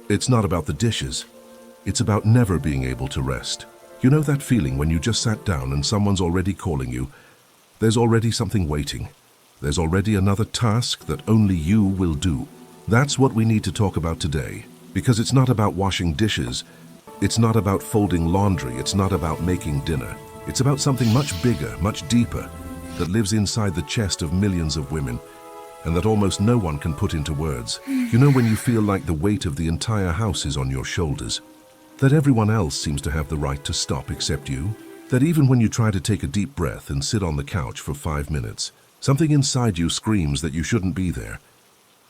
It's not about the dishes. It's about never being able to rest. You know that feeling when you just sat down and someone's already calling you? There's already something waiting. There's already another task that only you will do. That's what we need to talk about today, because it's not about washing dishes. It's not about folding laundry. It's not about making dinner. It's about something much bigger, much deeper, that lives inside the chest of millions of women, and that almost no one can put into words. You know when you feel like the weight of the entire house is on your shoulders, that everyone else seems to have the right to stop except you, that even when you try to take a deep breath and sit on the couch for 5 minutes, something inside you screams that you shouldn't be there,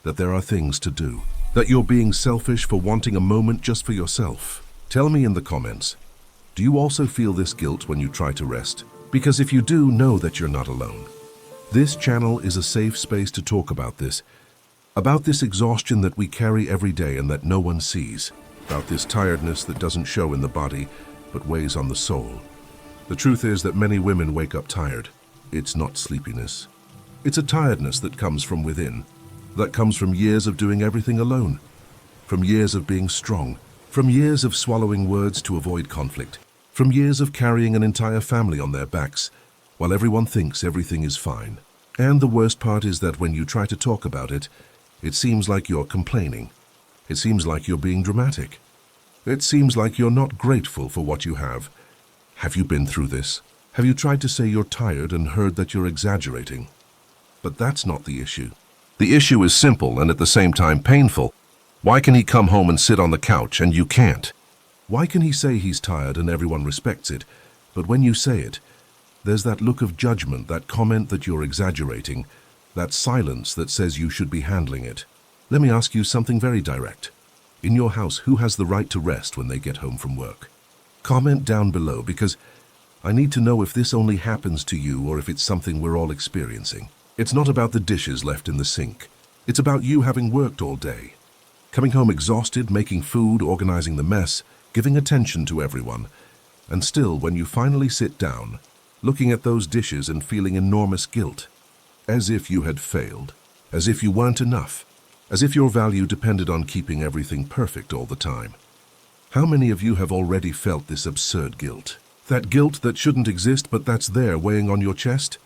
that there are things to do, that you're being selfish for wanting a moment just for yourself. Tell me in the comments, do you also feel this guilt when you try to rest? Because if you do, know that you're not alone. This channel is a safe space to talk about this exhaustion that we carry every day and that no one sees, about this tiredness that doesn't show in the body but weighs on the soul. The truth is that many women wake up tired. It's not sleepiness. It's a tiredness that comes from within, that comes from years of doing everything alone, from years of being strong, from years of swallowing words to avoid conflict, from years of carrying an entire family on their backs while everyone thinks everything is fine. And the worst part is that when you try to talk about it, it seems like you're complaining. It seems like you're being dramatic. It seems like you're not grateful for what you have. Have you been through this? Have you tried to say you're tired and heard that you're exaggerating? But that's not the issue. The issue is simple and at the same time painful. Why can he come home and sit on the couch and you can't? Why can he say he's tired and everyone respects it, but when you say it, there's that look of judgment, that comment that you're exaggerating, that silence that says you should be handling it? Let me ask you something very direct. In your house, who has the right to rest when they get home from work? Comment down below, because I need to know if this only happens to you or if it's something we're all experiencing. It's not about the dishes left in the sink. It's about you having worked all day, coming home exhausted, making food, organizing the mess, giving attention to everyone, and still, when you finally sit down, looking at those dishes and feeling enormous guilt, as if you had failed, as if you weren't enough, as if your value depended on keeping everything perfect all the time. How many of you have already felt this absurd guilt? That guilt that shouldn't exist, but that's there weighing on your chest?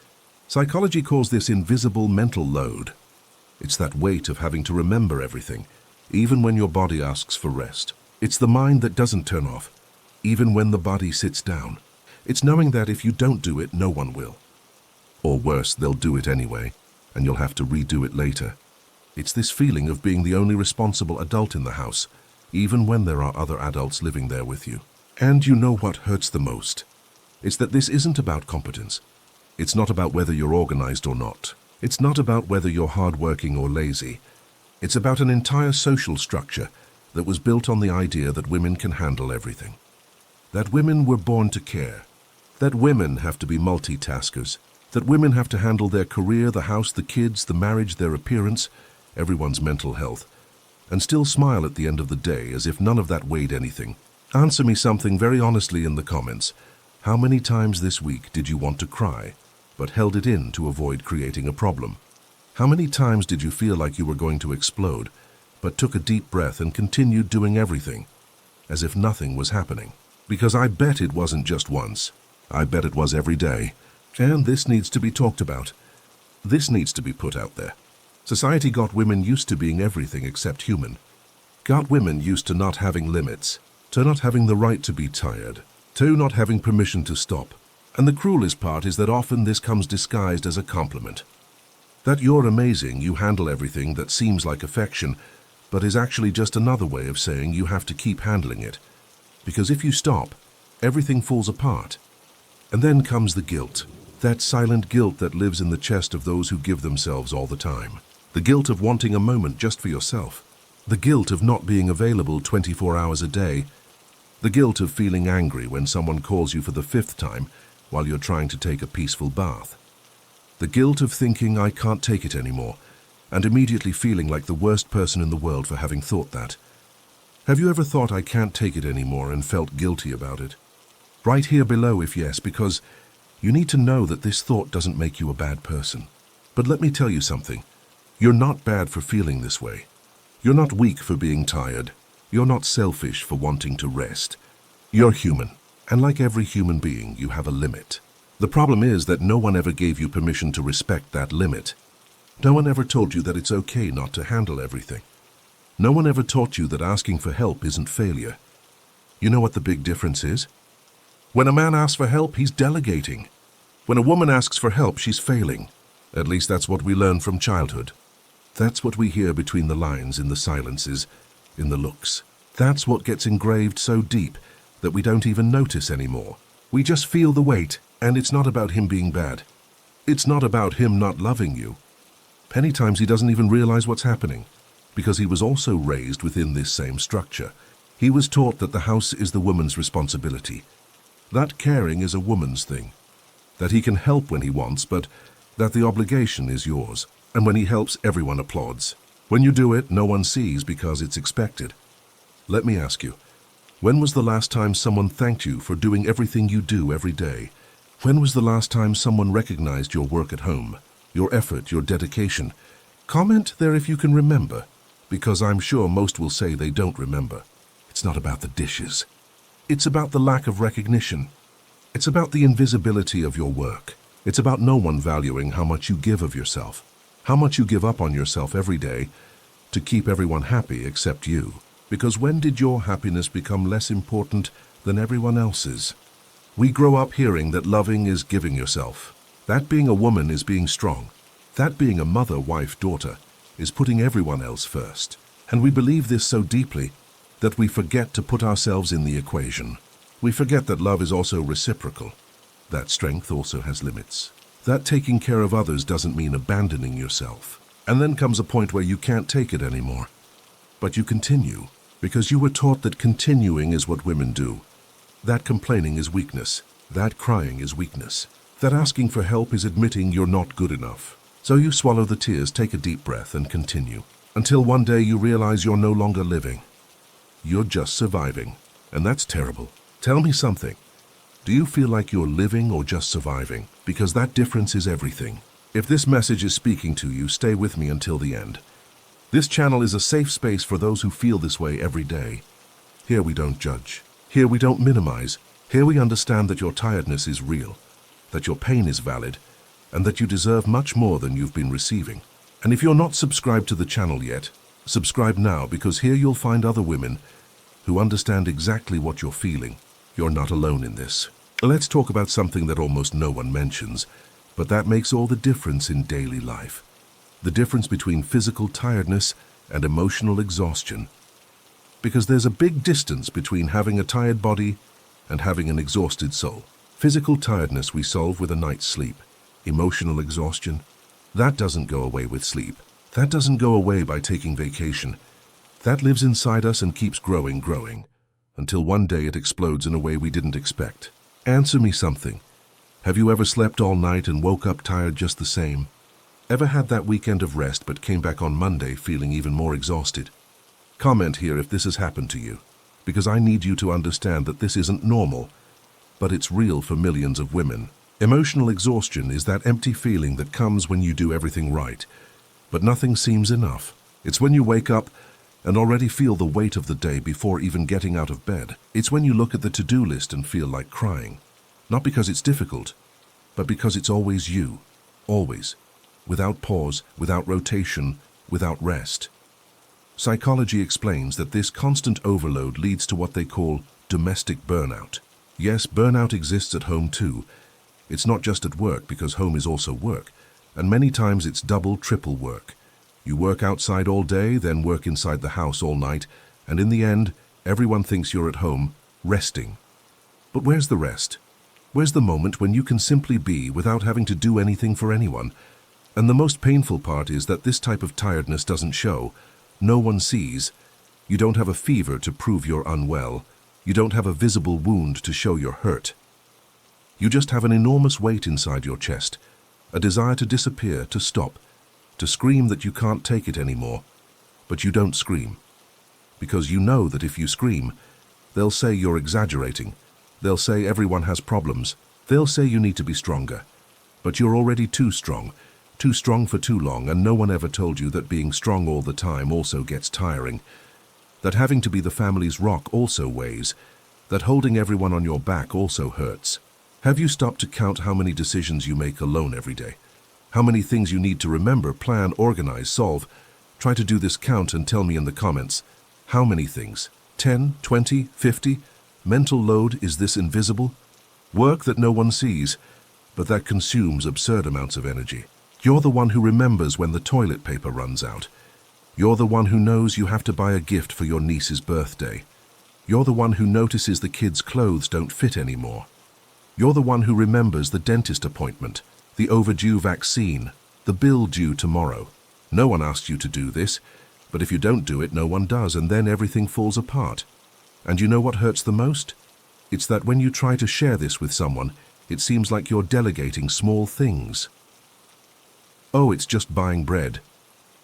Psychology calls this invisible mental load. It's that weight of having to remember everything, even when your body asks for rest. It's the mind that doesn't turn off, even when the body sits down. It's knowing that if you don't do it, no one will. Or worse, they'll do it anyway, and you'll have to redo it later. It's this feeling of being the only responsible adult in the house, even when there are other adults living there with you. And you know what hurts the most? It's that this isn't about competence. It's not about whether you're organized or not. It's not about whether you're hardworking or lazy. It's about an entire social structure that was built on the idea that women can handle everything. That women were born to care. That women have to be multitaskers. That women have to handle their career, the house, the kids, the marriage, their appearance, everyone's mental health, and still smile at the end of the day as if none of that weighed anything. Answer me something very honestly in the comments. How many times this week did you want to cry, but held it in to avoid creating a problem? How many times did you feel like you were going to explode, but took a deep breath and continued doing everything, as if nothing was happening? Because I bet it wasn't just once. I bet it was every day. And this needs to be talked about. This needs to be put out there. Society got women used to being everything except human. Got women used to not having limits, to not having the right to be tired, to not having permission to stop. And the cruelest part is that often this comes disguised as a compliment. That you're amazing, you handle everything, that seems like affection, but is actually just another way of saying you have to keep handling it. Because if you stop, everything falls apart. And then comes the guilt. That silent guilt that lives in the chest of those who give themselves all the time. The guilt of wanting a moment just for yourself. The guilt of not being available 24 hours a day. The guilt of feeling angry when someone calls you for the 5th time while you're trying to take a peaceful bath. The guilt of thinking I can't take it anymore, and immediately feeling like the worst person in the world for having thought that. Have you ever thought I can't take it anymore and felt guilty about it? Write here below if yes, because you need to know that this thought doesn't make you a bad person. But let me tell you something. You're not bad for feeling this way. You're not weak for being tired. You're not selfish for wanting to rest. You're human, and like every human being, you have a limit. The problem is that no one ever gave you permission to respect that limit. No one ever told you that it's okay not to handle everything. No one ever taught you that asking for help isn't failure. You know what the big difference is? When a man asks for help, he's delegating. When a woman asks for help, she's failing. At least that's what we learn from childhood. That's what we hear between the lines, in the silences, in the looks. That's what gets engraved so deep that we don't even notice anymore. We just feel the weight, and it's not about him being bad. It's not about him not loving you. Many times he doesn't even realize what's happening, because he was also raised within this same structure. He was taught that the house is the woman's responsibility, that caring is a woman's thing, that he can help when he wants, but that the obligation is yours, and when he helps, everyone applauds. When you do it, no one sees because it's expected. Let me ask you, when was the last time someone thanked you for doing everything you do every day? When was the last time someone recognized your work at home, your effort, your dedication? Comment there if you can remember, because I'm sure most will say they don't remember. It's not about the dishes. It's about the lack of recognition. It's about the invisibility of your work. It's about no one valuing how much you give of yourself, how much you give up on yourself every day to keep everyone happy except you. Because when did your happiness become less important than everyone else's? We grow up hearing that loving is giving yourself, that being a woman is being strong, that being a mother, wife, daughter is putting everyone else first. And we believe this so deeply that we forget to put ourselves in the equation. We forget that love is also reciprocal, that strength also has limits, that taking care of others doesn't mean abandoning yourself. And then comes a point where you can't take it anymore. But you continue, because you were taught that continuing is what women do, that complaining is weakness, that crying is weakness, that asking for help is admitting you're not good enough. So you swallow the tears, take a deep breath, and continue, until one day you realize you're no longer living. You're just surviving, and that's terrible. Tell me something. Do you feel like you're living or just surviving? Because that difference is everything. If this message is speaking to you, stay with me until the end. This channel is a safe space for those who feel this way every day. Here we don't judge. Here we don't minimize. Here we understand that your tiredness is real, that your pain is valid, and that you deserve much more than you've been receiving. And if you're not subscribed to the channel yet, subscribe now, because here you'll find other women who understand exactly what you're feeling. You're not alone in this. Let's talk about something that almost no one mentions, but that makes all the difference in daily life. The difference between physical tiredness and emotional exhaustion. Because there's a big distance between having a tired body and having an exhausted soul. Physical tiredness we solve with a night's sleep. Emotional exhaustion, that doesn't go away with sleep. That doesn't go away by taking vacation. That lives inside us and keeps growing, until one day it explodes in a way we didn't expect. Answer me something. Have you ever slept all night and woke up tired just the same? Ever had that weekend of rest but came back on Monday feeling even more exhausted? Comment here if this has happened to you, because I need you to understand that this isn't normal, but it's real for millions of women. Emotional exhaustion is that empty feeling that comes when you do everything right, but nothing seems enough. It's when you wake up and already feel the weight of the day before even getting out of bed. It's when you look at the to-do list and feel like crying. Not because it's difficult, but because it's always you. Always. Without pause, without rotation, without rest. Psychology explains that this constant overload leads to what they call domestic burnout. Yes, burnout exists at home too. It's not just at work, because home is also work. And many times it's double, triple work. You work outside all day, then work inside the house all night, and in the end, everyone thinks you're at home, resting. But where's the rest? Where's the moment when you can simply be without having to do anything for anyone? And the most painful part is that this type of tiredness doesn't show. No one sees. You don't have a fever to prove you're unwell. You don't have a visible wound to show you're hurt. You just have an enormous weight inside your chest, a desire to disappear, to stop, to scream that you can't take it anymore. But you don't scream, because you know that if you scream, they'll say you're exaggerating. They'll say everyone has problems. They'll say you need to be stronger. But you're already too strong for too long, and no one ever told you that being strong all the time also gets tiring. that having to be the family's rock also weighs, that holding everyone on your back also hurts. Have you stopped to count how many decisions you make alone every day? How many things you need to remember, plan, organize, solve? Try to do this count and tell me in the comments. How many things? 10, 20, 50? Mental load, is this invisible? Work that no one sees, but that consumes absurd amounts of energy. You're the one who remembers when the toilet paper runs out. You're the one who knows you have to buy a gift for your niece's birthday. You're the one who notices the kids' clothes don't fit anymore. You're the one who remembers the dentist appointment, the overdue vaccine, the bill due tomorrow. No one asked you to do this, but if you don't do it, no one does, and then everything falls apart. And you know what hurts the most? It's that when you try to share this with someone, it seems like you're delegating small things. Oh, it's just buying bread.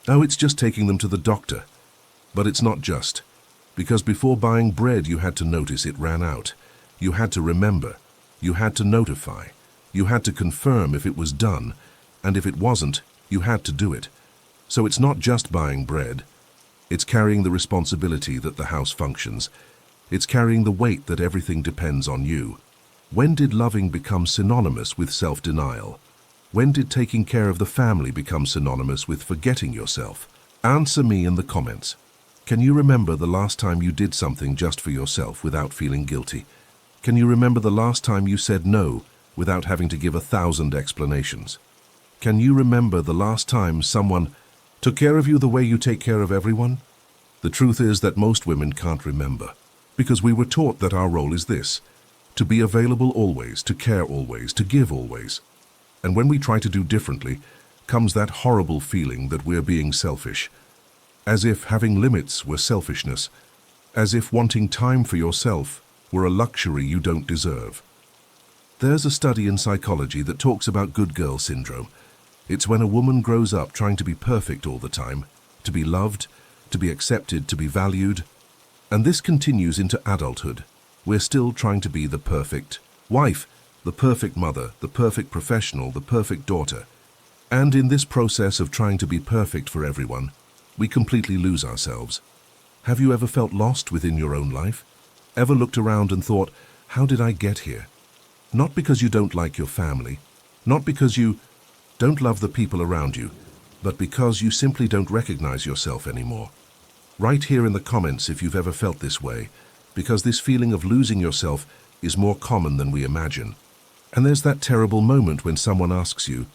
Oh, it's just taking them to the doctor. But it's not just. Because before buying bread, you had to notice it ran out. You had to remember. You had to notify. You had to confirm if it was done. And if it wasn't, you had to do it. So it's not just buying bread. It's carrying the responsibility that the house functions. It's carrying the weight that everything depends on you. When did loving become synonymous with self-denial? When did taking care of the family become synonymous with forgetting yourself? Answer me in the comments. Can you remember the last time you did something just for yourself without feeling guilty? Can you remember the last time you said no without having to give 1,000 explanations? Can you remember the last time someone took care of you the way you take care of everyone? The truth is that most women can't remember, because we were taught that our role is this: to be available always, to care always, to give always. And when we try to do differently, comes that horrible feeling that we're being selfish. As if having limits were selfishness. As if wanting time for yourself were a luxury you don't deserve. There's a study in psychology that talks about good girl syndrome. It's when a woman grows up trying to be perfect all the time, to be loved, to be accepted, to be valued. And this continues into adulthood. We're still trying to be the perfect wife, the perfect mother, the perfect professional, the perfect daughter. And in this process of trying to be perfect for everyone, we completely lose ourselves. Have you ever felt lost within your own life? Ever looked around and thought, how did I get here? Not because you don't like your family, not because you don't love the people around you, but because you simply don't recognize yourself anymore. Write here in the comments if you've ever felt this way, because this feeling of losing yourself is more common than we imagine. And there's that terrible moment when someone asks you,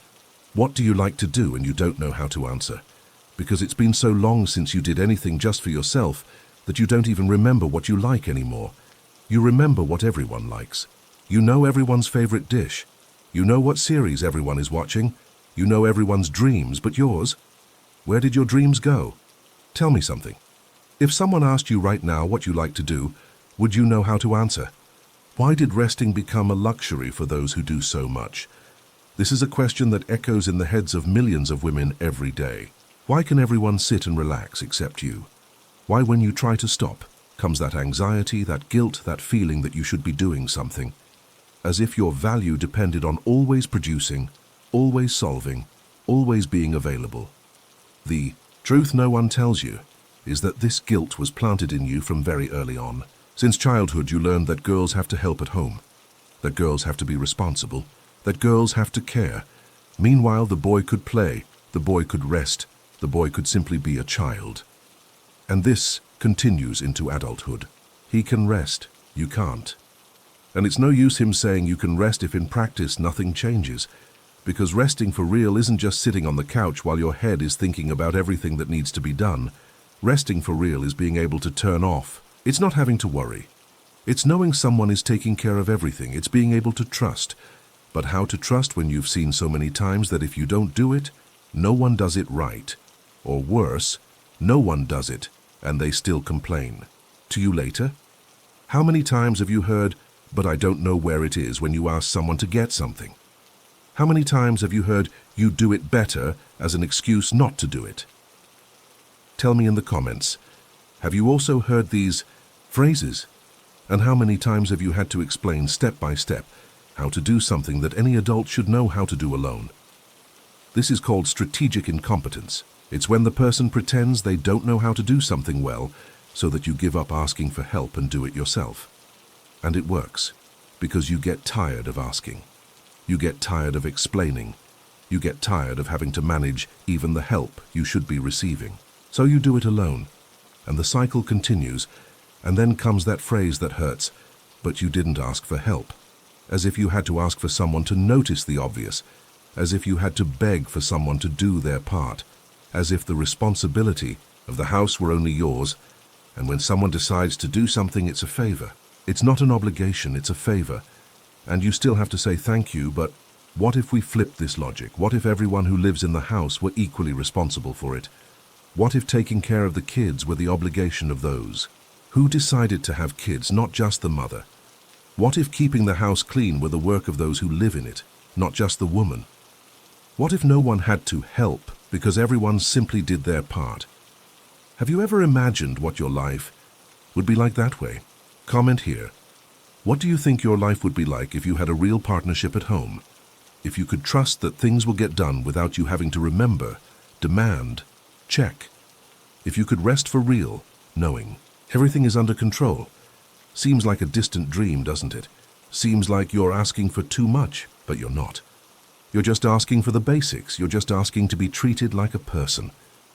what do you like to do, and you don't know how to answer, because it's been so long since you did anything just for yourself that you don't even remember what you like anymore. You remember what everyone likes. You know everyone's favorite dish. You know what series everyone is watching. You know everyone's dreams, but yours? Where did your dreams go? Tell me something. If someone asked you right now what you like to do, would you know how to answer? Why did resting become a luxury for those who do so much? This is a question that echoes in the heads of millions of women every day. Why can everyone sit and relax except you? Why, when you try to stop, comes that anxiety, that guilt, that feeling that you should be doing something? As if your value depended on always producing, always solving, always being available. The truth no one tells you is that this guilt was planted in you from very early on. Since childhood, you learned that girls have to help at home, that girls have to be responsible, that girls have to care. Meanwhile, the boy could play, the boy could rest, the boy could simply be a child. And this continues into adulthood. He can rest, you can't. And it's no use him saying you can rest if in practice nothing changes, because resting for real isn't just sitting on the couch while your head is thinking about everything that needs to be done. Resting for real is being able to turn off. It's not having to worry. It's knowing someone is taking care of everything. It's being able to trust. But how to trust when you've seen so many times that if you don't do it, no one does it right. Or worse, no one does it, and they still complain. To you later? How many times have you heard, "But I don't know where it is," when you ask someone to get something? How many times have you heard, "You do it better," as an excuse not to do it? Tell me in the comments. Have you also heard these phrases? And how many times have you had to explain step by step how to do something that any adult should know how to do alone? This is called strategic incompetence. It's when the person pretends they don't know how to do something well, so that you give up asking for help and do it yourself. And it works, because you get tired of asking. You get tired of explaining. You get tired of having to manage even the help you should be receiving. So you do it alone, and the cycle continues, and then comes that phrase that hurts, but you didn't ask for help. As if you had to ask for someone to notice the obvious, as if you had to beg for someone to do their part, as if the responsibility of the house were only yours, and when someone decides to do something, it's a favor. It's not an obligation, it's a favor. And you still have to say thank you, but what if we flipped this logic? What if everyone who lives in the house were equally responsible for it? What if taking care of the kids were the obligation of those who decided to have kids, not just the mother? What if keeping the house clean were the work of those who live in it, not just the woman? What if no one had to help because everyone simply did their part? Have you ever imagined what your life would be like that way? Comment here. What do you think your life would be like if you had a real partnership at home? If you could trust that things will get done without you having to remember, demand, check. If you could rest for real, knowing everything is under control. Seems like a distant dream, doesn't it? Seems like you're asking for too much, but you're not. You're just asking for the basics. You're just asking to be treated like a person,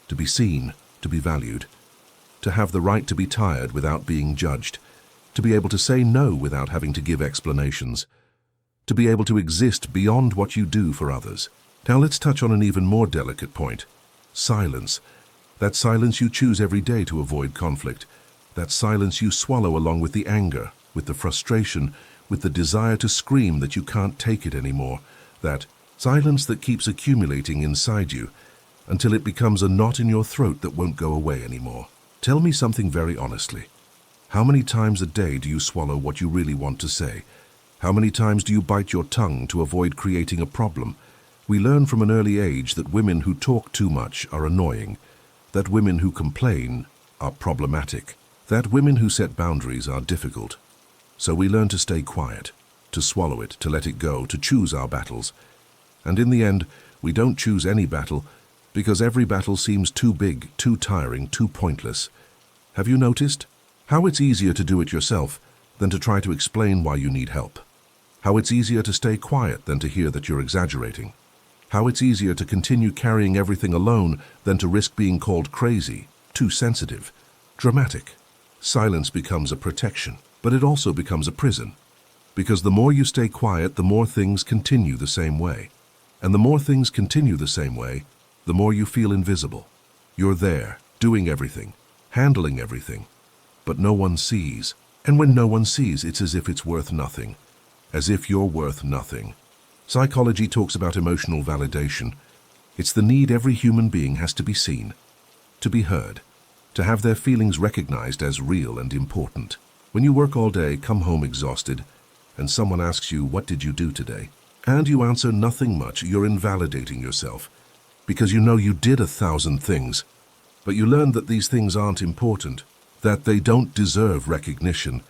to be seen, to be valued, to have the right to be tired without being judged, to be able to say no without having to give explanations, to be able to exist beyond what you do for others. Now let's touch on an even more delicate point. Silence. That silence you choose every day to avoid conflict. That silence you swallow along with the anger, with the frustration, with the desire to scream that you can't take it anymore. That silence that keeps accumulating inside you until it becomes a knot in your throat that won't go away anymore. Tell me something very honestly. How many times a day do you swallow what you really want to say? How many times do you bite your tongue to avoid creating a problem? We learn from an early age that women who talk too much are annoying, that women who complain are problematic, that women who set boundaries are difficult. So we learn to stay quiet, to swallow it, to let it go, to choose our battles. And in the end, we don't choose any battle because every battle seems too big, too tiring, too pointless. Have you noticed how it's easier to do it yourself than to try to explain why you need help? How it's easier to stay quiet than to hear that you're exaggerating? How it's easier to continue carrying everything alone than to risk being called crazy, too sensitive, dramatic? Silence becomes a protection, but it also becomes a prison. Because the more you stay quiet, the more things continue the same way. And the more things continue the same way, the more you feel invisible. You're there, doing everything, handling everything, but no one sees. And when no one sees, it's as if it's worth nothing, as if you're worth nothing. Psychology talks about emotional validation. It's the need every human being has to be seen, to be heard, to have their feelings recognized as real and important. When you work all day, come home exhausted, and someone asks you, "What did you do today?" and you answer, "Nothing much," you're invalidating yourself, because you know you did 1,000 things, but you learn that these things aren't important, that they don't deserve recognition,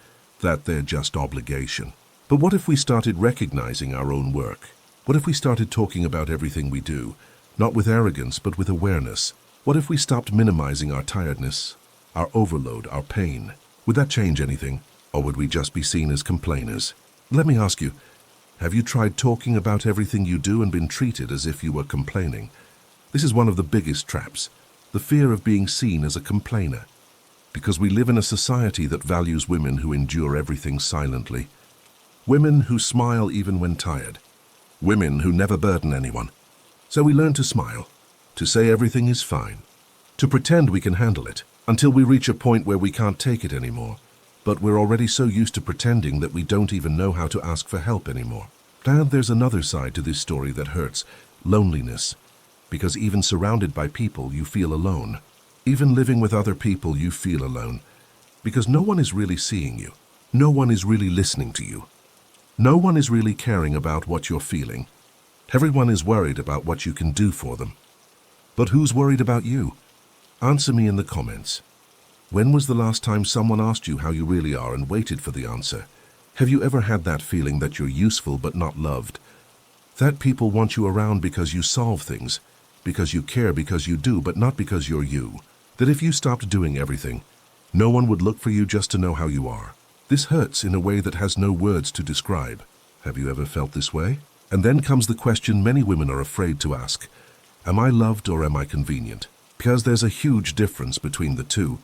that they're just obligation. But what if we started recognizing our own work? What if we started talking about everything we do, not with arrogance, but with awareness? What if we stopped minimizing our tiredness, our overload, our pain? Would that change anything? Or would we just be seen as complainers? Let me ask you, have you tried talking about everything you do and been treated as if you were complaining? This is one of the biggest traps, the fear of being seen as a complainer. Because we live in a society that values women who endure everything silently. Women who smile even when tired. Women who never burden anyone. So we learn to smile, to say everything is fine, to pretend we can handle it, until we reach a point where we can't take it anymore. But we're already so used to pretending that we don't even know how to ask for help anymore. And there's another side to this story that hurts, loneliness. Because even surrounded by people, you feel alone. Even living with other people, you feel alone. Because no one is really seeing you. No one is really listening to you. No one is really caring about what you're feeling. Everyone is worried about what you can do for them. But who's worried about you? Answer me in the comments. When was the last time someone asked you how you really are and waited for the answer? Have you ever had that feeling that you're useful but not loved? That people want you around because you solve things, because you care, because you do, but not because you're you. That if you stopped doing everything, No one would look for you just to know how you are. This hurts in a way that has no words to describe. Have you ever felt this way? And then comes the question many women are afraid to ask. Am I loved or am I convenient? Because there's a huge difference between the two.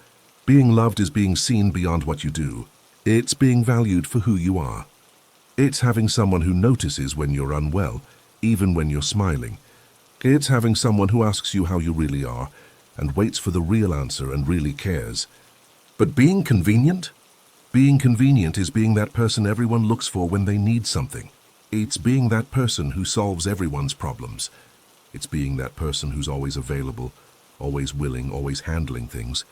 Being loved is being seen beyond what you do. It's being valued for who you are. It's having someone who notices when you're unwell, even when you're smiling. It's having someone who asks you how you really are and waits for the real answer and really cares. But being convenient? Being convenient is being that person everyone looks for when they need something. It's being that person who solves everyone's problems. It's being that person who's always available, always willing, always handling things.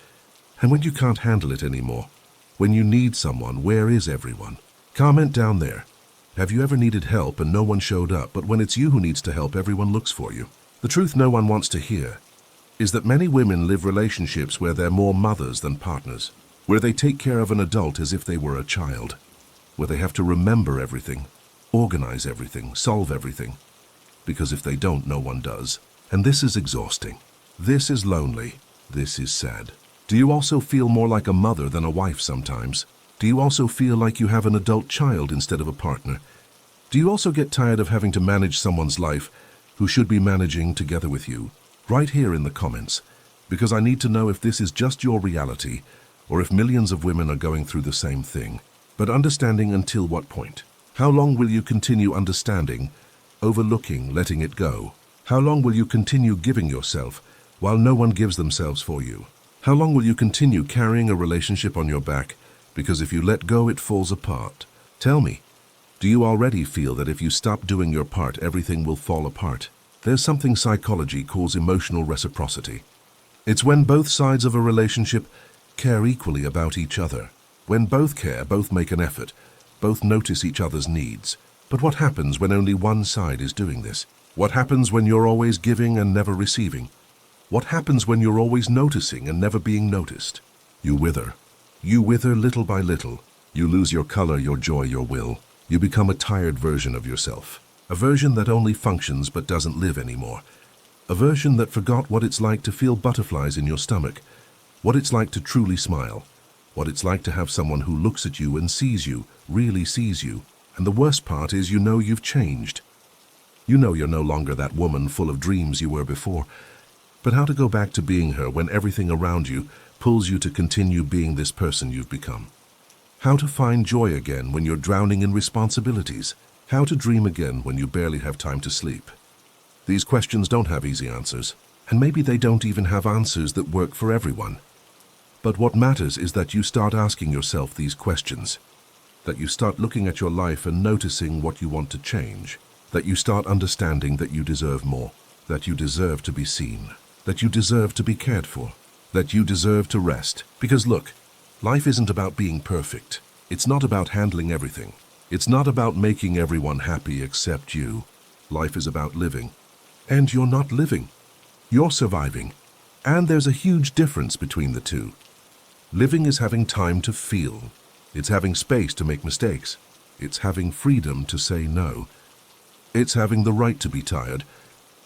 And when you can't handle it anymore, when you need someone, where is everyone? Comment down there. Have you ever needed help and no one showed up, but when it's you who needs to help, everyone looks for you? The truth no one wants to hear is that many women live relationships where they're more mothers than partners, where they take care of an adult as if they were a child, where they have to remember everything, organize everything, solve everything, because if they don't, no one does. And this is exhausting. This is lonely. This is sad. Do you also feel more like a mother than a wife sometimes? Do you also feel like you have an adult child instead of a partner? Do you also get tired of having to manage someone's life who should be managing together with you? Write here in the comments, because I need to know if this is just your reality or if millions of women are going through the same thing. But understanding until what point? How long will you continue understanding, overlooking, letting it go? How long will you continue giving yourself while no one gives themselves for you? How long will you continue carrying a relationship on your back because if you let go, it falls apart? Tell me, do you already feel that if you stop doing your part, everything will fall apart? There's something psychology calls emotional reciprocity. It's when both sides of a relationship care equally about each other. When both care, both make an effort, both notice each other's needs. But what happens when only one side is doing this? What happens when you're always giving and never receiving? What happens when you're always noticing and never being noticed? You wither. You wither little by little. You lose your color, your joy, your will. You become a tired version of yourself. A version that only functions but doesn't live anymore. A version that forgot what it's like to feel butterflies in your stomach, what it's like to truly smile, what it's like to have someone who looks at you and sees you, really sees you. And the worst part is you know you've changed. You know you're no longer that woman full of dreams you were before. But how to go back to being her when everything around you pulls you to continue being this person you've become? How to find joy again when you're drowning in responsibilities? How to dream again when you barely have time to sleep? These questions don't have easy answers, and maybe they don't even have answers that work for everyone. But what matters is that you start asking yourself these questions, that you start looking at your life and noticing what you want to change, that you start understanding that you deserve more, that you deserve to be seen, that you deserve to be cared for, that you deserve to rest. Because look, life isn't about being perfect. It's not about handling everything. It's not about making everyone happy except you. Life is about living. And you're not living. You're surviving. And there's a huge difference between the two. Living is having time to feel. It's having space to make mistakes. It's having freedom to say no. It's having the right to be tired.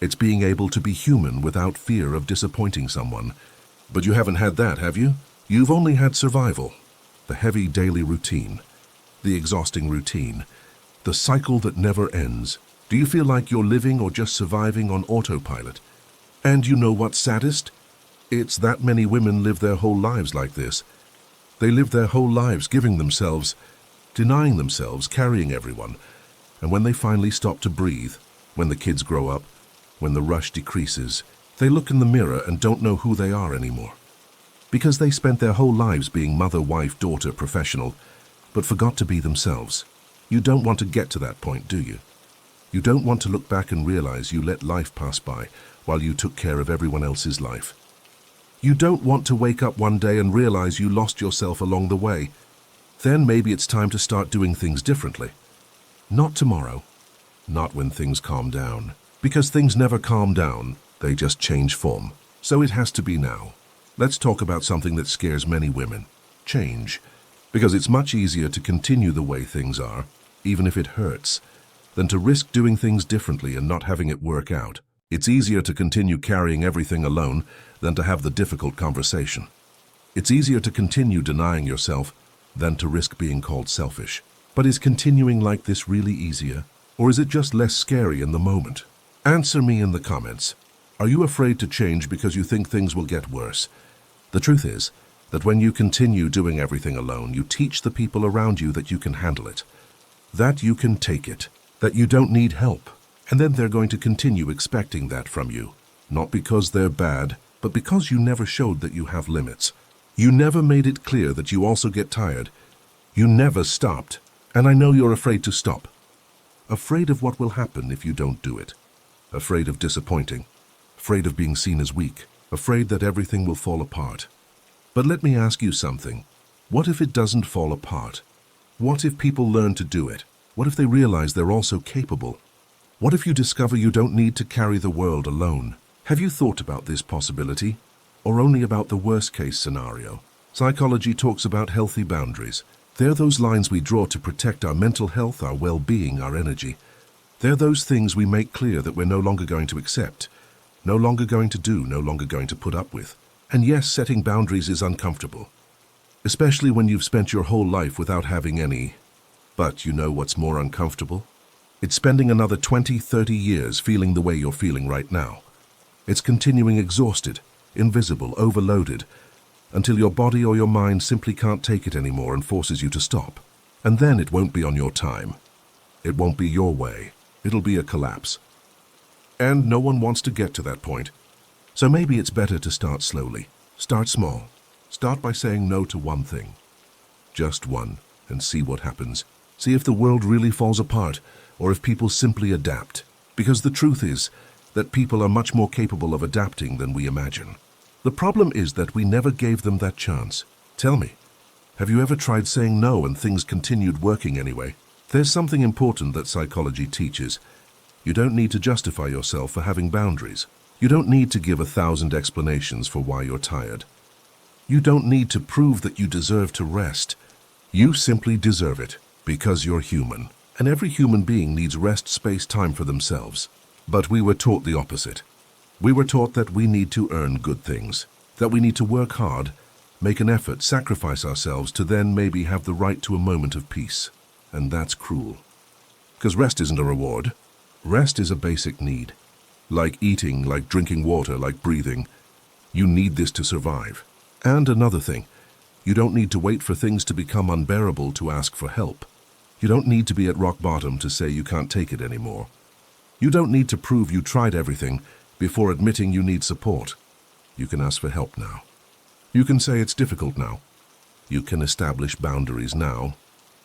It's being able to be human without fear of disappointing someone. But you haven't had that, have you? You've only had survival. The heavy daily routine. The exhausting routine. The cycle that never ends. Do you feel like you're living or just surviving on autopilot? And you know what's saddest? It's that many women live their whole lives like this. They live their whole lives giving themselves, denying themselves, carrying everyone. And when they finally stop to breathe, when the kids grow up, when the rush decreases, they look in the mirror and don't know who they are anymore. Because they spent their whole lives being mother, wife, daughter, professional, but forgot to be themselves. You don't want to get to that point, do you? You don't want to look back and realize you let life pass by while you took care of everyone else's life. You don't want to wake up one day and realize you lost yourself along the way. Then maybe it's time to start doing things differently. Not tomorrow. Not when things calm down. Because things never calm down, they just change form. So it has to be now. Let's talk about something that scares many women. Change. Because it's much easier to continue the way things are, even if it hurts, than to risk doing things differently and not having it work out. It's easier to continue carrying everything alone than to have the difficult conversation. It's easier to continue denying yourself than to risk being called selfish. But is continuing like this really easier? Or is it just less scary in the moment? Answer me in the comments. Are you afraid to change because you think things will get worse? The truth is that when you continue doing everything alone, you teach the people around you that you can handle it, that you can take it, that you don't need help. And then they're going to continue expecting that from you. Not because they're bad, but because you never showed that you have limits. You never made it clear that you also get tired. You never stopped. And I know you're afraid to stop. Afraid of what will happen if you don't do it. Afraid of disappointing. Afraid of being seen as weak. Afraid that everything will fall apart. But let me ask you something. What if it doesn't fall apart? What if people learn to do it? What if they realize they're also capable? What if you discover you don't need to carry the world alone? Have you thought about this possibility? Or only about the worst-case scenario? Psychology talks about healthy boundaries. They're those lines we draw to protect our mental health, our well-being, our energy. They're those things we make clear that we're no longer going to accept, no longer going to do, no longer going to put up with. And yes, setting boundaries is uncomfortable, especially when you've spent your whole life without having any. But you know what's more uncomfortable? It's spending another 20, 30 years feeling the way you're feeling right now. It's continuing exhausted, invisible, overloaded, until your body or your mind simply can't take it anymore and forces you to stop. And then it won't be on your time. It won't be your way. It'll be a collapse. And no one wants to get to that point. So maybe it's better to start slowly. Start small. Start by saying no to one thing. Just one, and see what happens. See if the world really falls apart, or if people simply adapt. Because the truth is that people are much more capable of adapting than we imagine. The problem is that we never gave them that chance. Tell me, have you ever tried saying no and things continued working anyway? There's something important that psychology teaches. You don't need to justify yourself for having boundaries. You don't need to give 1,000 explanations for why you're tired. You don't need to prove that you deserve to rest. You simply deserve it, because you're human. And every human being needs rest, space, time for themselves. But we were taught the opposite. We were taught that we need to earn good things, that we need to work hard, make an effort, sacrifice ourselves to then maybe have the right to a moment of peace. And that's cruel. Because rest isn't a reward. Rest is a basic need. Like eating, like drinking water, like breathing. You need this to survive. And another thing, you don't need to wait for things to become unbearable to ask for help. You don't need to be at rock bottom to say you can't take it anymore. You don't need to prove you tried everything before admitting you need support. You can ask for help now. You can say it's difficult now. You can establish boundaries now.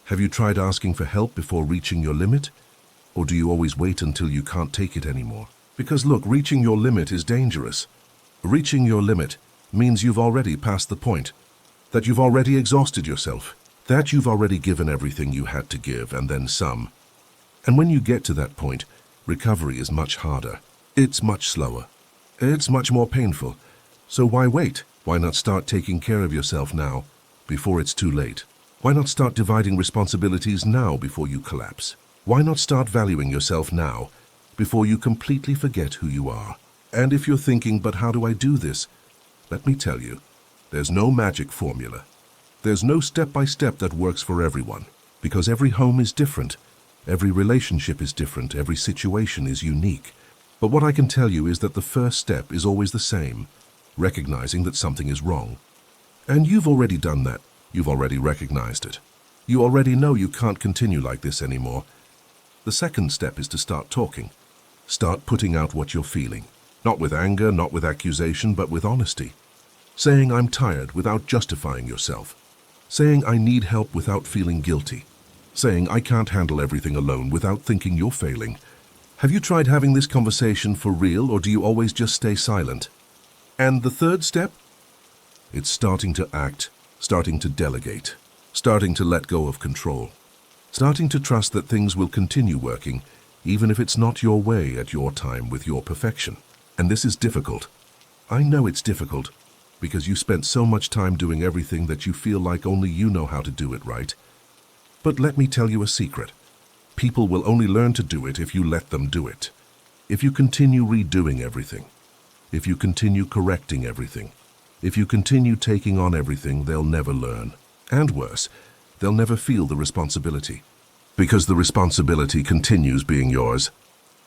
Have you tried asking for help before reaching your limit? Or do you always wait until you can't take it anymore? Because look, reaching your limit is dangerous. Reaching your limit means you've already passed the point, that you've already exhausted yourself, that you've already given everything you had to give and then some. And when you get to that point, recovery is much harder. It's much slower. It's much more painful. So why wait? Why not start taking care of yourself now, before it's too late? Why not start dividing responsibilities now before you collapse? Why not start valuing yourself now, before you completely forget who you are? And if you're thinking, but how do I do this? Let me tell you, there's no magic formula. There's no step-by-step that works for everyone, because every home is different, every relationship is different, every situation is unique. But what I can tell you is that the first step is always the same, recognizing that something is wrong. And you've already done that. You've already recognized it. You already know you can't continue like this anymore. The second step is to start talking. Start putting out what you're feeling. Not with anger, not with accusation, but with honesty. Saying I'm tired without justifying yourself. Saying I need help without feeling guilty. Saying I can't handle everything alone without thinking you're failing. Have you tried having this conversation for real, or do you always just stay silent? And the third step? It's starting to act, starting to delegate, starting to let go of control, starting to trust that things will continue working, even if it's not your way at your time with your perfection. And this is difficult. I know it's difficult, because you spent so much time doing everything that you feel like only you know how to do it right. But let me tell you a secret. People will only learn to do it if you let them do it. If you continue redoing everything. If you continue correcting everything. If you continue taking on everything, they'll never learn. And worse, they'll never feel the responsibility. Because the responsibility continues being yours.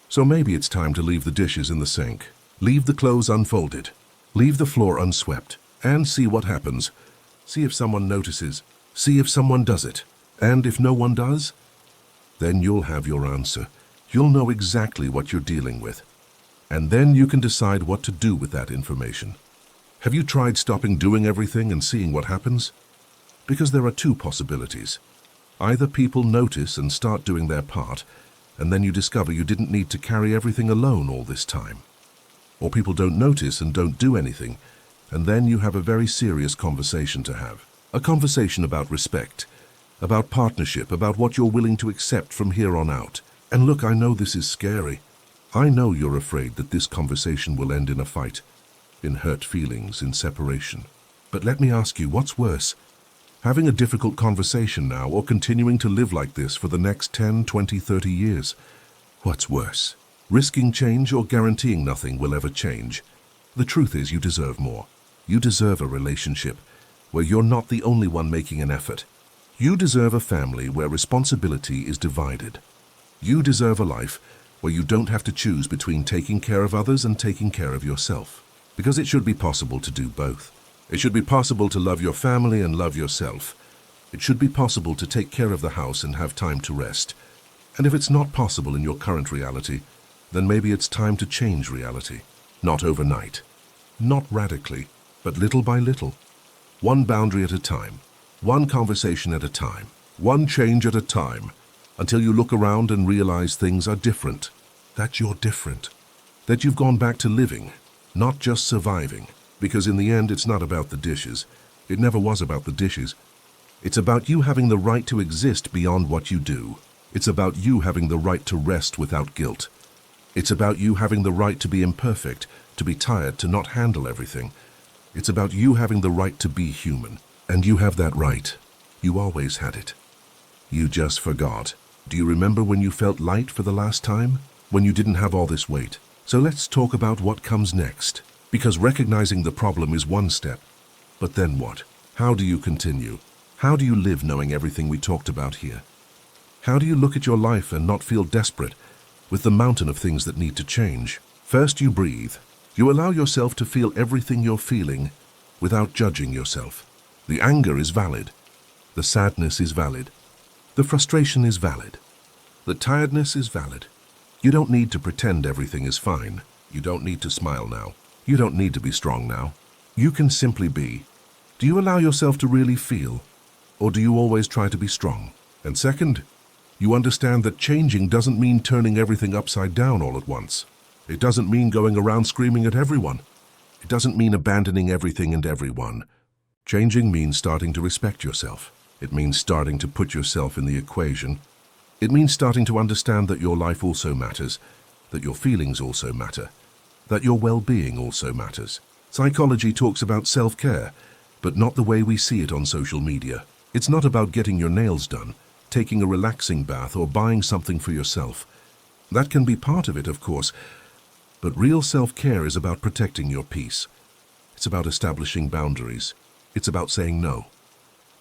So maybe it's time to leave the dishes in the sink, leave the clothes unfolded, leave the floor unswept, and see what happens. See if someone notices, see if someone does it. And if no one does, then you'll have your answer. You'll know exactly what you're dealing with. And then you can decide what to do with that information. Have you tried stopping doing everything and seeing what happens? Because there are two possibilities. Either people notice and start doing their part, and then you discover you didn't need to carry everything alone all this time. Or people don't notice and don't do anything, and then you have a very serious conversation to have. A conversation about respect, about partnership, about what you're willing to accept from here on out. And look, I know this is scary. I know you're afraid that this conversation will end in a fight, in hurt feelings, in separation. But let me ask you, what's worse? Having a difficult conversation now or continuing to live like this for the next 10, 20, 30 years? What's worse? Risking change or guaranteeing nothing will ever change? The truth is you deserve more. You deserve a relationship where you're not the only one making an effort. You deserve a family where responsibility is divided. You deserve a life where you don't have to choose between taking care of others and taking care of yourself. Because it should be possible to do both. It should be possible to love your family and love yourself. It should be possible to take care of the house and have time to rest. And if it's not possible in your current reality, then maybe it's time to change reality. Not overnight. Not radically, but little by little. One boundary at a time. One conversation at a time. One change at a time. Until you look around and realize things are different. That you're different. That you've gone back to living, not just surviving. Because in the end, it's not about the dishes. It never was about the dishes. It's about you having the right to exist beyond what you do. It's about you having the right to rest without guilt. It's about you having the right to be imperfect, to be tired, to not handle everything. It's about you having the right to be human. And you have that right. You always had it. You just forgot. Do you remember when you felt light for the last time? When you didn't have all this weight? So let's talk about what comes next. Because recognizing the problem is one step. But then what? How do you continue? How do you live knowing everything we talked about here? How do you look at your life and not feel desperate with the mountain of things that need to change? First, you breathe. You allow yourself to feel everything you're feeling without judging yourself. The anger is valid. The sadness is valid. The frustration is valid. The tiredness is valid. You don't need to pretend everything is fine. You don't need to smile now. You don't need to be strong now. You can simply be. Do you allow yourself to really feel? Or do you always try to be strong? And second, you understand that changing doesn't mean turning everything upside down all at once. It doesn't mean going around screaming at everyone. It doesn't mean abandoning everything and everyone. Changing means starting to respect yourself. It means starting to put yourself in the equation. It means starting to understand that your life also matters, that your feelings also matter, that your well-being also matters. Psychology talks about self-care, but not the way we see it on social media. It's not about getting your nails done, taking a relaxing bath, or buying something for yourself. That can be part of it, of course, but real self-care is about protecting your peace. It's about establishing boundaries. It's about saying no.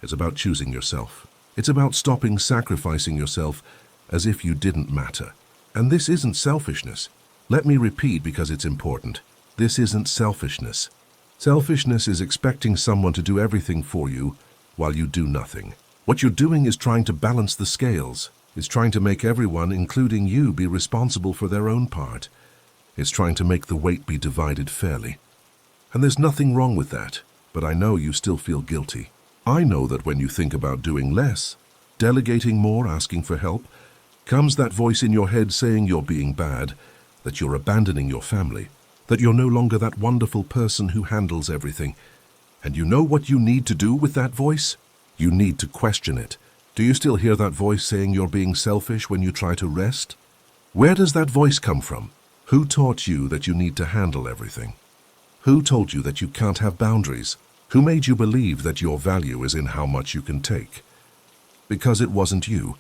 It's about choosing yourself. It's about stopping sacrificing yourself as if you didn't matter. And this isn't selfishness. Let me repeat because it's important. This isn't selfishness. Selfishness is expecting someone to do everything for you while you do nothing. What you're doing is trying to balance the scales. It's trying to make everyone, including you, be responsible for their own part. It's trying to make the weight be divided fairly. And there's nothing wrong with that, but I know you still feel guilty. I know that when you think about doing less, delegating more, asking for help, comes that voice in your head saying you're being bad, that you're abandoning your family, that you're no longer that wonderful person who handles everything. And you know what you need to do with that voice? You need to question it. Do you still hear that voice saying you're being selfish when you try to rest? Where does that voice come from? Who taught you that you need to handle everything? Who told you that you can't have boundaries? Who made you believe that your value is in how much you can take? Because it wasn't you.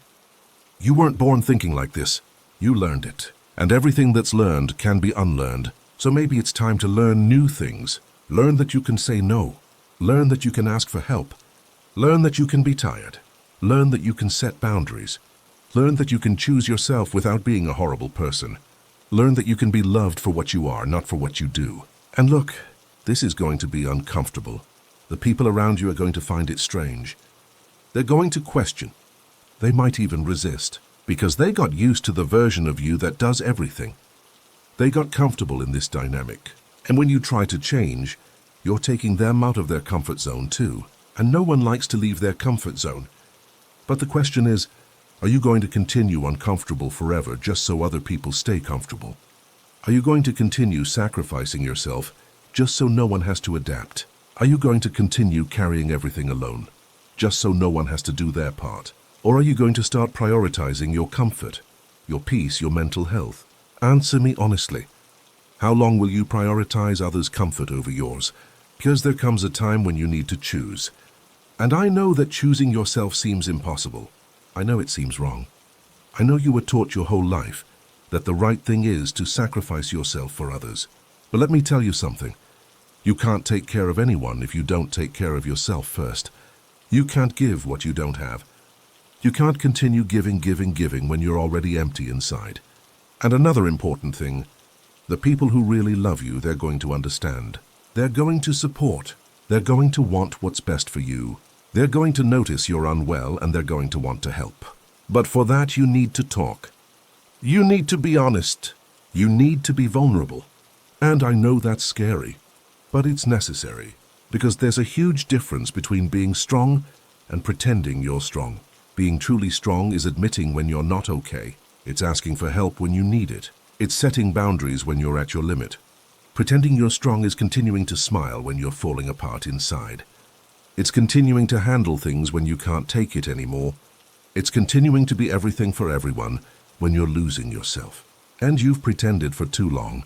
You weren't born thinking like this. You learned it. And everything that's learned can be unlearned. So maybe it's time to learn new things. Learn that you can say no. Learn that you can ask for help. Learn that you can be tired. Learn that you can set boundaries. Learn that you can choose yourself without being a horrible person. Learn that you can be loved for what you are, not for what you do. And look, this is going to be uncomfortable. The people around you are going to find it strange. They're going to question. They might even resist, because they got used to the version of you that does everything. They got comfortable in this dynamic. And when you try to change, you're taking them out of their comfort zone too. And no one likes to leave their comfort zone. But the question is, are you going to continue uncomfortable forever just so other people stay comfortable? Are you going to continue sacrificing yourself just so no one has to adapt? Are you going to continue carrying everything alone, just so no one has to do their part? Or are you going to start prioritizing your comfort, your peace, your mental health? Answer me honestly. How long will you prioritize others' comfort over yours? Because there comes a time when you need to choose. And I know that choosing yourself seems impossible. I know it seems wrong. I know you were taught your whole life that the right thing is to sacrifice yourself for others. But let me tell you something. You can't take care of anyone if you don't take care of yourself first. You can't give what you don't have. You can't continue giving when you're already empty inside. And another important thing, the people who really love you, they're going to understand. They're going to support. They're going to want what's best for you. They're going to notice you're unwell and they're going to want to help. But for that, you need to talk. You need to be honest. You need to be vulnerable. And I know that's scary, but it's necessary, because there's a huge difference between being strong and pretending you're strong. Being truly strong is admitting when you're not okay. It's asking for help when you need it. It's setting boundaries when you're at your limit. Pretending you're strong is continuing to smile when you're falling apart inside. It's continuing to handle things when you can't take it anymore. It's continuing to be everything for everyone when you're losing yourself. And you've pretended for too long.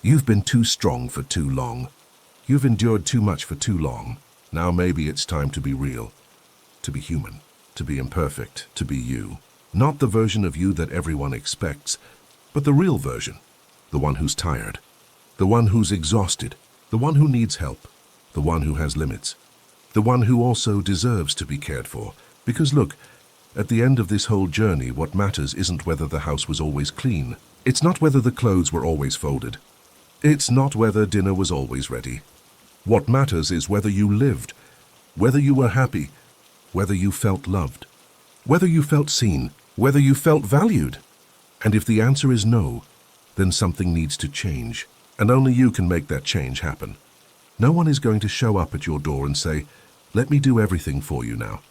You've been too strong for too long. You've endured too much for too long. Now maybe it's time to be real, to be human, to be imperfect, to be you. Not the version of you that everyone expects, but the real version. The one who's tired, the one who's exhausted, the one who needs help, the one who has limits, the one who also deserves to be cared for. Because look, at the end of this whole journey, what matters isn't whether the house was always clean. It's not whether the clothes were always folded. It's not whether dinner was always ready. What matters is whether you lived, whether you were happy, whether you felt loved, whether you felt seen, whether you felt valued. And if the answer is no, then something needs to change. And only you can make that change happen. No one is going to show up at your door and say, "Let me do everything for you now."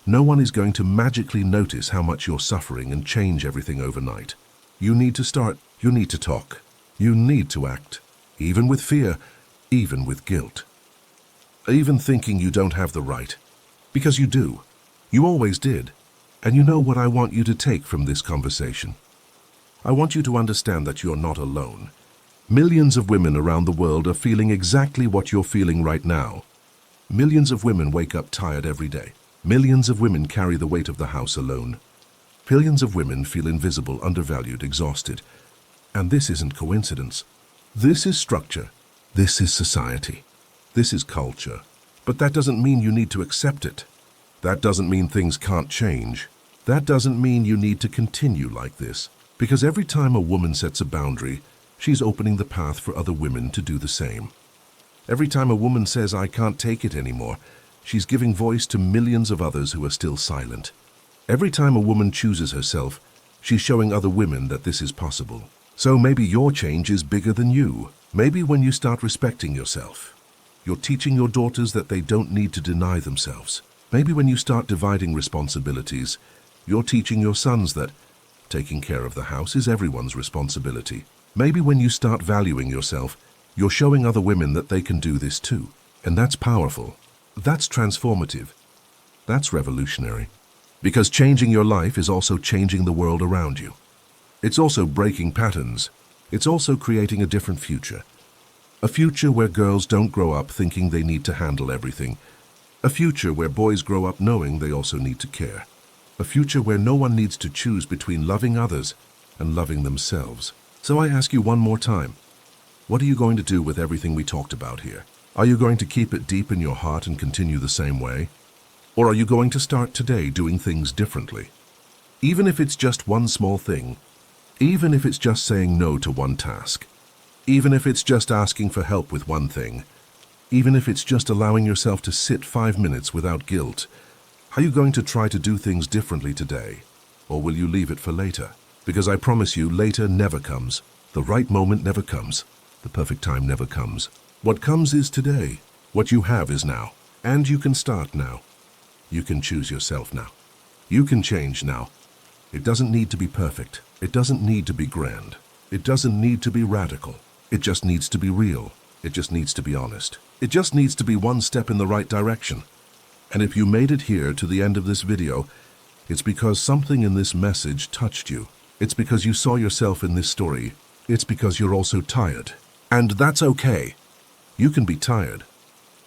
No one is going to magically notice how much you're suffering and change everything overnight. You need to start, you need to talk. You need to act, even with fear, even with guilt. Even thinking you don't have the right. Because you do. You always did. And you know what I want you to take from this conversation? I want you to understand that you're not alone. Millions of women around the world are feeling exactly what you're feeling right now. Millions of women wake up tired every day. Millions of women carry the weight of the house alone. Billions of women feel invisible, undervalued, exhausted. And this isn't coincidence. This is structure. This is society. This is culture. But that doesn't mean you need to accept it. That doesn't mean things can't change. That doesn't mean you need to continue like this. Because every time a woman sets a boundary, she's opening the path for other women to do the same. Every time a woman says, "I can't take it anymore," she's giving voice to millions of others who are still silent. Every time a woman chooses herself, she's showing other women that this is possible. So maybe your change is bigger than you. Maybe when you start respecting yourself, you're teaching your daughters that they don't need to deny themselves. Maybe when you start dividing responsibilities, you're teaching your sons that taking care of the house is everyone's responsibility. Maybe when you start valuing yourself, you're showing other women that they can do this too. And that's powerful. That's transformative. That's revolutionary. Because changing your life is also changing the world around you. It's also breaking patterns. It's also creating a different future. A future where girls don't grow up thinking they need to handle everything. A future where boys grow up knowing they also need to care. A future where no one needs to choose between loving others and loving themselves. So I ask you one more time, what are you going to do with everything we talked about here? Are you going to keep it deep in your heart and continue the same way? Or are you going to start today doing things differently? Even if it's just one small thing, even if it's just saying no to one task, even if it's just asking for help with one thing, even if it's just allowing yourself to sit 5 minutes without guilt, are you going to try to do things differently today? Or will you leave it for later? Because I promise you, later never comes. The right moment never comes. The perfect time never comes. What comes is today. What you have is now. And you can start now. You can choose yourself now. You can change now. It doesn't need to be perfect. It doesn't need to be grand. It doesn't need to be radical. It just needs to be real. It just needs to be honest. It just needs to be one step in the right direction. And if you made it here to the end of this video, it's because something in this message touched you. It's because you saw yourself in this story. It's because you're also tired. And that's okay. You can be tired.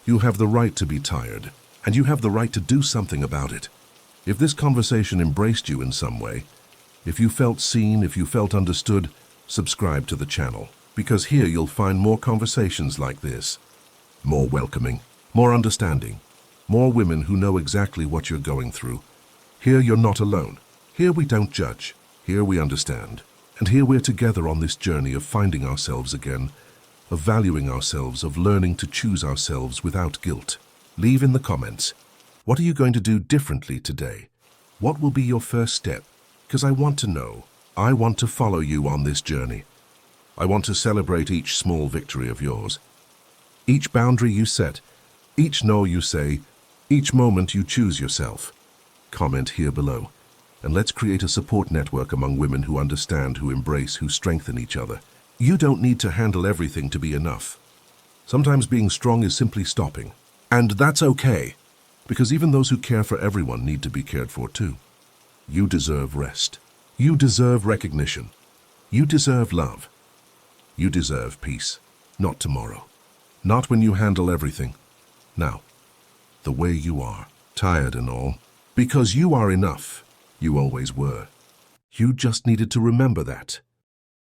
You have the right to be tired. And you have the right to do something about it. If this conversation embraced you in some way, if you felt seen, if you felt understood, subscribe to the channel. Because here you'll find more conversations like this. More welcoming, more understanding, more women who know exactly what you're going through. Here you're not alone. Here we don't judge. Here we understand. And here we're together on this journey of finding ourselves again, of valuing ourselves, of learning to choose ourselves without guilt. Leave in the comments, what are you going to do differently today? What will be your first step? Because I want to know. I want to follow you on this journey. I want to celebrate each small victory of yours. Each boundary you set, each no you say, each moment you choose yourself. Comment here below, and let's create a support network among women who understand, who embrace, who strengthen each other. You don't need to handle everything to be enough. Sometimes being strong is simply stopping. And that's okay, because even those who care for everyone need to be cared for too. You deserve rest. You deserve recognition. You deserve love. You deserve peace. Not tomorrow. Not when you handle everything. Now, the way you are, tired and all, because you are enough. You always were. You just needed to remember that.